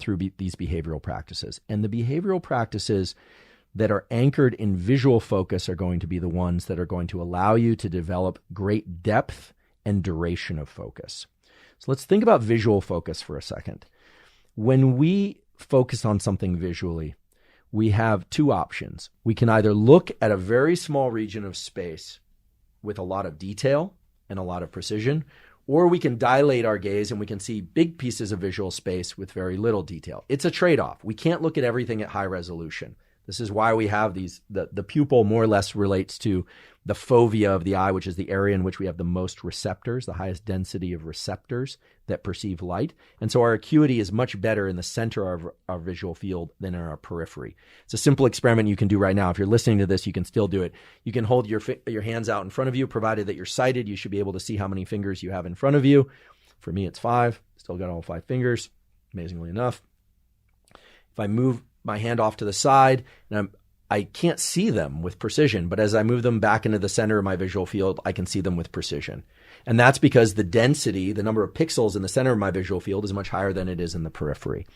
through these behavioral practices. And the behavioral practices that are anchored in visual focus are going to be the ones that are going to allow you to develop great depth and duration of focus. So let's think about visual focus for a second. When we focus on something visually, we have two options. We can either look at a very small region of space with a lot of detail and a lot of precision, or we can dilate our gaze and we can see big pieces of visual space with very little detail. It's a trade-off. We can't look at everything at high resolution. This is why we have these, the pupil more or less relates to the fovea of the eye, which is the area in which we have the most receptors, the highest density of receptors that perceive light. And so our acuity is much better in the center of our visual field than in our periphery. It's a simple experiment you can do right now. If you're listening to this, you can still do it. You can hold your hands out in front of you, provided that you're sighted. You should be able to see how many fingers you have in front of you. For me, it's 5. Still got all 5 fingers, amazingly enough. If I move my hand off to the side, and I can't see them with precision, but as I move them back into the center of my visual field, I can see them with precision. And that's because the density, the number of pixels in the center of my visual field is much higher than it is in the periphery.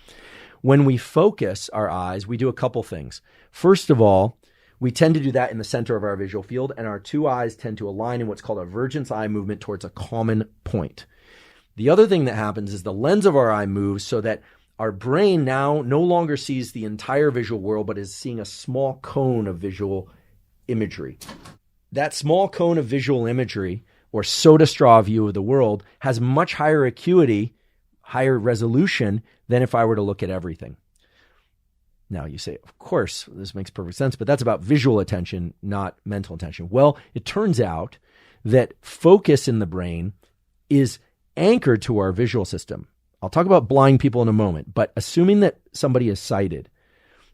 When we focus our eyes, we do a couple things. First of all, we tend to do that in the center of our visual field, and our two eyes tend to align in what's called a vergence eye movement towards a common point. The other thing that happens is the lens of our eye moves so that our brain now no longer sees the entire visual world, but is seeing a small cone of visual imagery. That small cone of visual imagery, or soda straw view of the world, has much higher acuity, higher resolution than if I were to look at everything. Now you say, of course, this makes perfect sense, but that's about visual attention, not mental attention. Well, it turns out that focus in the brain is anchored to our visual system. I'll talk about blind people in a moment, but assuming that somebody is sighted,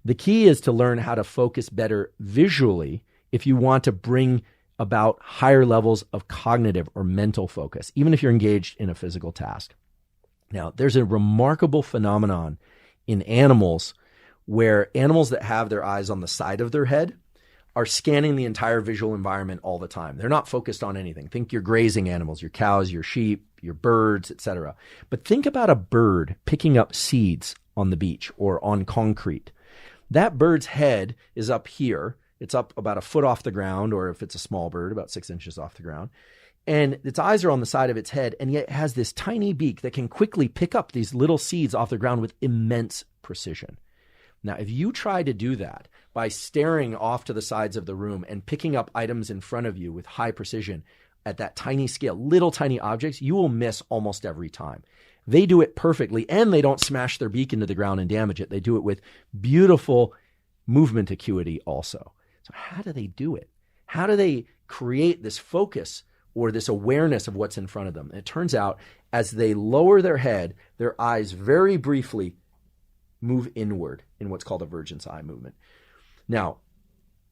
the key is to learn how to focus better visually if you want to bring about higher levels of cognitive or mental focus, even if you're engaged in a physical task. Now, there's a remarkable phenomenon in animals where animals that have their eyes on the side of their head are scanning the entire visual environment all the time. They're not focused on anything. Think your grazing animals, your cows, your sheep, your birds, etc. But think about a bird picking up seeds on the beach or on concrete. That bird's head is up here. It's up about a foot off the ground, or if it's a small bird, about 6 inches off the ground. And its eyes are on the side of its head, and yet it has this tiny beak that can quickly pick up these little seeds off the ground with immense precision. Now, if you try to do that by staring off to the sides of the room and picking up items in front of you with high precision at that tiny scale, little tiny objects, you will miss almost every time. They do it perfectly, and they don't smash their beak into the ground and damage it. They do it with beautiful movement acuity also. So how do they do it? How do they create this focus or this awareness of what's in front of them? And it turns out as they lower their head, their eyes very briefly move inward in what's called a vergence eye movement. Now,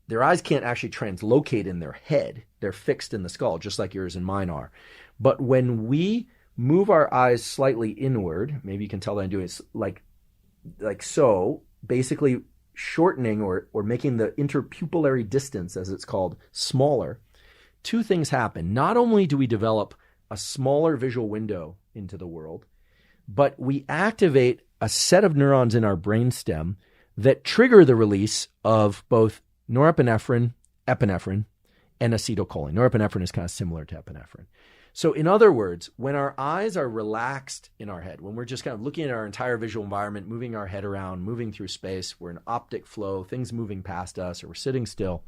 their eyes can't actually translocate in their head. They're fixed in the skull, just like yours and mine are. But when we move our eyes slightly inward, maybe you can tell that I'm doing it like so, basically shortening or making the interpupillary distance, as it's called, smaller, two things happen. Not only do we develop a smaller visual window into the world, but we activate a set of neurons in our brainstem that trigger the release of both norepinephrine, epinephrine, and acetylcholine. Norepinephrine is kind of similar to epinephrine. So in other words, when our eyes are relaxed in our head, when we're just kind of looking at our entire visual environment, moving our head around, moving through space, we're in optic flow, things moving past us, or we're sitting still,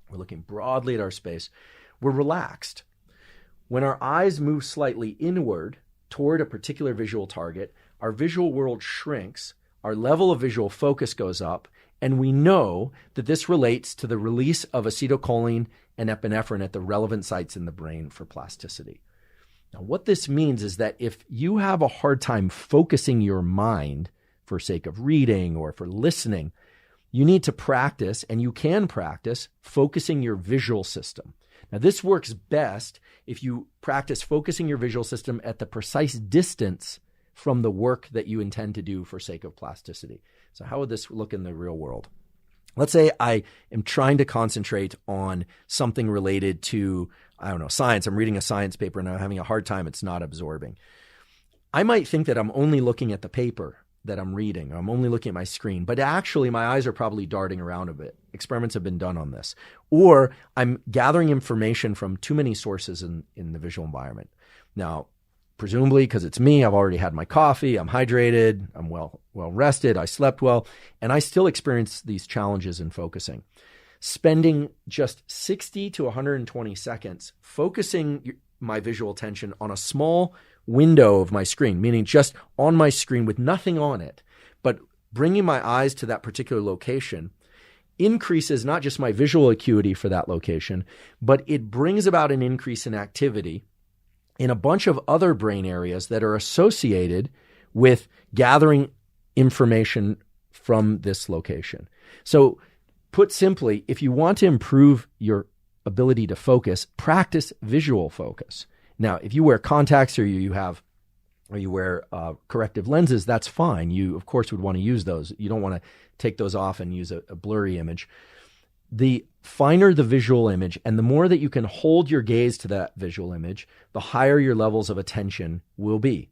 we're looking broadly at our space, we're relaxed. When our eyes move slightly inward toward a particular visual target, our visual world shrinks, our level of visual focus goes up, and we know that this relates to the release of acetylcholine and epinephrine at the relevant sites in the brain for plasticity. Now, what this means is that if you have a hard time focusing your mind for sake of reading or for listening, you need to practice, and you can practice, focusing your visual system. Now, this works best if you practice focusing your visual system at the precise distance from the work that you intend to do for sake of plasticity. So how would this look in the real world? Let's say I am trying to concentrate on something related to, science. I'm reading a science paper and I'm having a hard time. It's not absorbing. I might think that I'm only looking at the paper, that I'm reading. I'm only looking at my screen, but actually my eyes are probably darting around a bit. Experiments have been done on this. Or I'm gathering information from too many sources in the visual environment. Now, presumably because it's me, I've already had my coffee, I'm hydrated, I'm well rested, I slept well, and I still experience these challenges in focusing. Spending just 60 to 120 seconds focusing my visual attention on a small window of my screen, meaning just on my screen with nothing on it, but bringing my eyes to that particular location increases not just my visual acuity for that location, but it brings about an increase in activity in a bunch of other brain areas that are associated with gathering information from this location. So put simply, if you want to improve your ability to focus, practice visual focus. Now, if you wear contacts or you wear corrective lenses, that's fine. You, of course, would want to use those. You don't want to take those off and use a blurry image. The finer the visual image and the more that you can hold your gaze to that visual image, the higher your levels of attention will be.